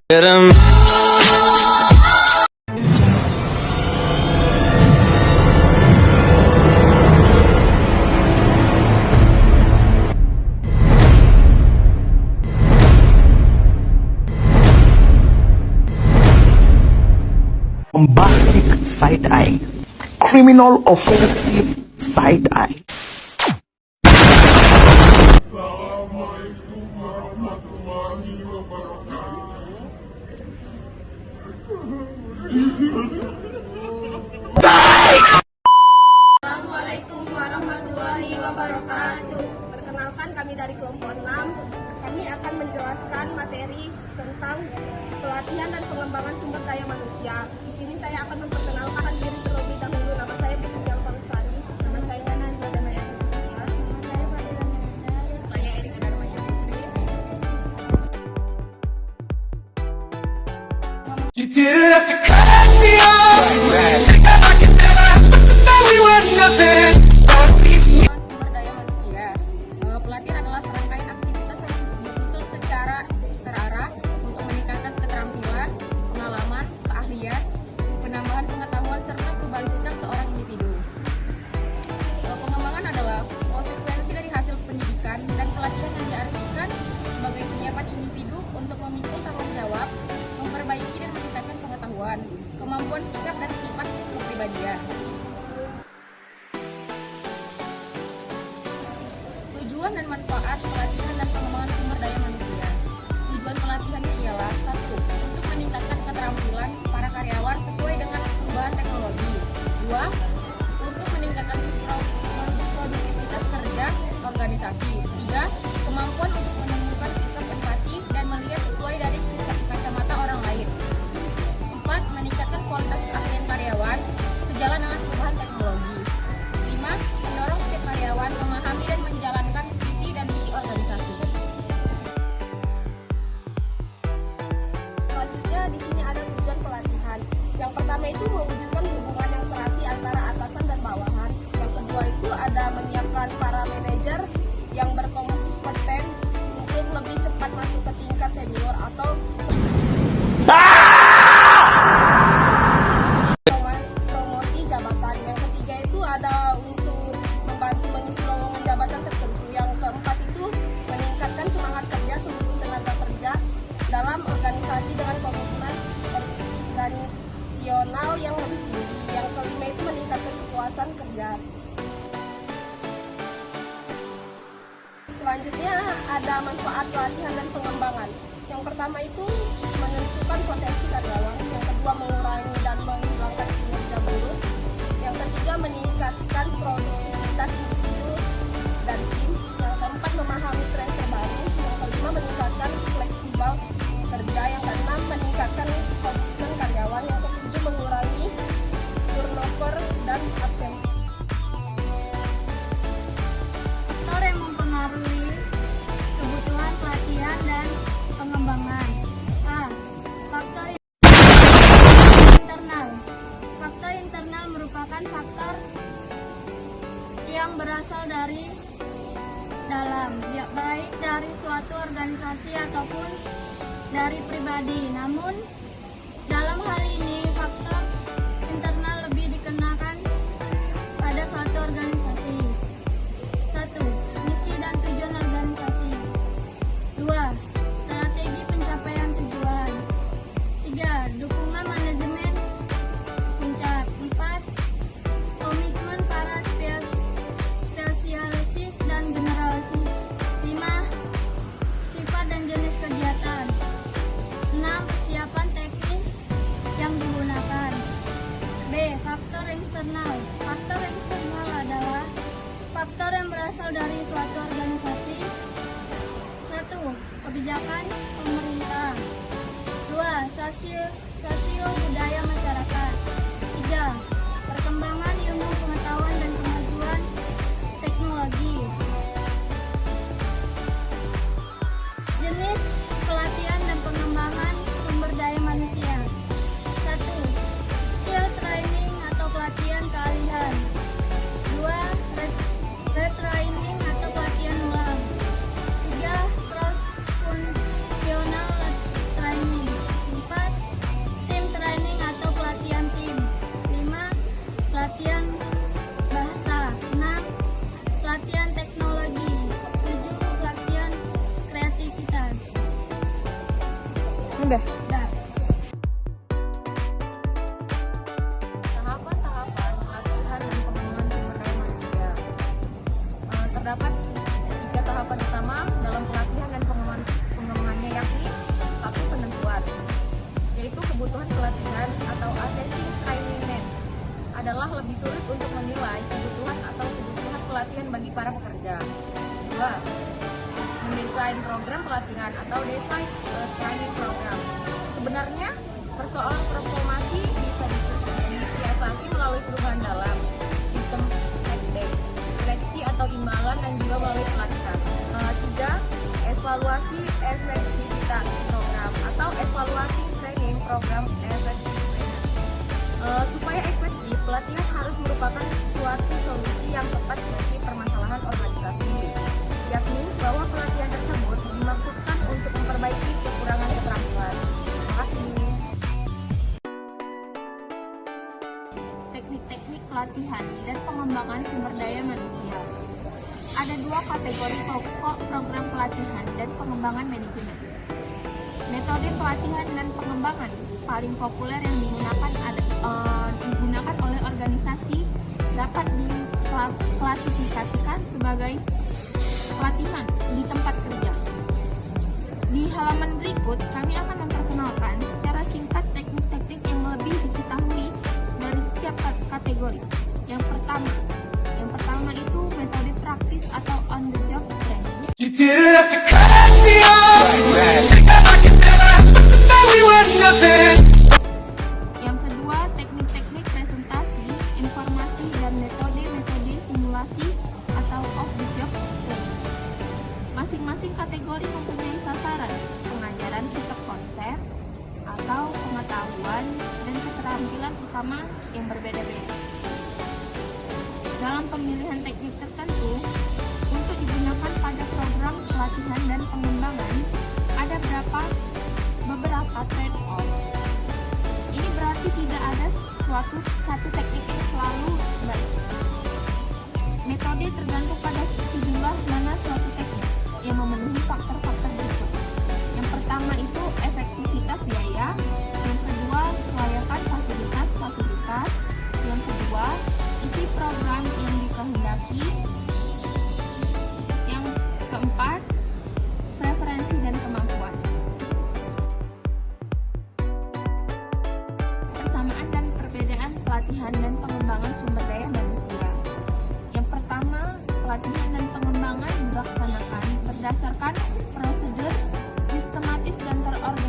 Bombastic side-eye, criminal offensive side-eye. Assalamualaikum warahmatullahi wabarakatuh. Assalamualaikum warahmatullahi wabarakatuh. Perkenalkan, kami dari kelompok 6. Kami akan menjelaskan materi tentang pelatihan dan pengembangan sumber daya manusia. Di sini saya akan memperkenalkan diri terlebih dahulu. Nama saya Putri Jalpa Lestari. Nama saya Nanda Maya Puspa. Nama saya Fadila Nanda. Saya Erika Darmasya Putri. You didn't have to cut me off. I can never know we were nothing. Sumber daya manusia. Pelatihan adalah serangkaian aktivitas yang disusun secara terarah untuk meningkatkan keterampilan, pengalaman, keahlian, penambahan pengetahuan serta perubahan sikap seorang individu. Pengembangan adalah konsekuensi dari hasil pendidikan dan pelatihan yang diartikan sebagai penyiapan individu untuk memikul tanggung jawab, memperbaiki dan meningkatkan pengetahuan, kemampuan sikap dan sifat kepribadian. Tujuan dan manfaat pelatihan dan pengembangan sumber daya manusia. Tujuan pelatihannya ialah 1. Untuk meningkatkan keterampilan para karyawan sesuai dengan perubahan teknologi. 2. Untuk meningkatkan produktivitas kerja organisasi. 3. Kemampuan untuk menemukan sikap empati dan melihat sesuai dari kacamata orang lain. 4. Meningkatkan kualitas keahlian karyawan sejalan dengan perubahan teknologi. 5. Mendorong setiap karyawan memahami dan menjalankan visi dan misi organisasi. Selanjutnya di sini ada tujuan pelatihan. Yang pertama itu mewujudkan hubungan yang serasi antara atasan dan bawahan. Yang kedua itu ada menyiapkan para manajer yang berkompeten untuk lebih cepat masuk ke tingkat senior atau promosi jabatan. Yang ketiga itu ada untuk membantu mengisi lowongan jabatan tertentu. Yang keempat itu meningkatkan semangat kerja seluruh tenaga kerja dalam organisasi dengan komitmen organisasional yang lebih tinggi. Yang kelima itu meningkatkan kepuasan kerja. Selanjutnya ada manfaat pelatihan dan pengembangan. Yang pertama itu menentukan potensi karyawan. Yang kedua mengurangi dan menghilangkan kinerja buruk. Yang ketiga meningkatkan produktivitas individu dan tim. Yang keempat memahami tren terbaru. Yang kelima meningkatkan fleksibel kerja. Yang keenam meningkatkan komitmen karyawan. Yang ketujuh mengurangi turnover dan absensi. Faktor yang mempengaruhi kebutuhan pelatihan dan pengembangan. A. Faktor internal. Faktor internal merupakan faktor yang berasal dari dalam, baik dari suatu organisasi ataupun dari pribadi. Namun, dalam hal ini faktor internal lebih dikenakan pada suatu organisasi. 1. Misi dan tujuan organisasi. 2. Strategi pencapaian tujuan. 3. Dukungan manajemen puncak. 4. Komitmen para spesialis dan generasi. 5. Sifat dan jenis kegiatan. 6. Persiapan teknis yang digunakan. B. Faktor eksternal. Faktor eksternal adalah faktor yang berasal dari suatu organisasi. 1. Kebijakan pemerintah. 2. Sosio budaya masyarakat. 3. Perkembangan ilmu pengetahuan dan kemajuan teknologi. Jenis pelatihan dan pengembangan sumber daya manusia. 1. Skill training atau pelatihan keahlian. 2. Retraining atau pelatihan ulang. 3. Cross functional training. Udah. Tahapan-tahapan pelatihan dan pengembangan sumber daya manusia. Terdapat 3 tahapan utama dalam pelatihan dan pengembangannya, yakni 1. Penentuan, yaitu kebutuhan pelatihan atau assessing training needs adalah lebih sulit untuk menilai kebutuhan pelatihan bagi para pekerja. 2. Mendesain program pelatihan atau desain training program. Sebenarnya persoalan transformasi bisa disiasati melalui perubahan dalam sistem seleksi atau imbalan dan juga melalui pelatihan. 3. Evaluasi efektivitas program atau evaluasi training program effectiveness. Supaya efektif, pelatihan harus merupakan suatu solusi yang tepat bagi permasalahan organisasi, yakni bahwa pelatihan tersebut dimaksudkan untuk memperbaiki kekurangan keterampilan. Terima kasih. Teknik-teknik pelatihan dan pengembangan sumber daya manusia. Ada 2 kategori pokok program pelatihan dan pengembangan manajemen. Metode pelatihan dan pengembangan paling populer yang digunakan oleh organisasi dapat diklasifikasikan sebagai pelatihan di tempat kerja. Di halaman berikut, kami akan memperkenalkan secara singkat teknik-teknik yang lebih diketahui dari setiap kategori. Yang pertama itu metode praktis atau on the job training. You didn't have to cut me off. I can never know we were nothing. Yang kedua, teknik-teknik presentasi, informasi, dan metode-metode simulasi atau off the job training. Masing-masing kategori mempunyai sasaran, pengajaran sistem konsep atau pengetahuan dan keterampilan utama yang berbeda-beda. Dalam pemilihan teknik tertentu untuk digunakan pada program pelatihan dan pengembangan, ada beberapa trade-off. Ini berarti tidak ada satu teknik yang selalu baik. Metode tergantung pada sejumlah mana suatu teknik yang memenuhi faktor-faktor berikut. Yang pertama itu efektivitas biaya, yang kedua kelayakan fasilitas, yang kedua isi program yang dikehendaki, yang keempat preferensi dan kemampuan. Persamaan dan perbedaan pelatihan dan pengembangan sumber daya manusia. Yang pertama, pelatihan dan pengembangan dilaksanakan berdasarkan prosedur sistematis dan terorganisir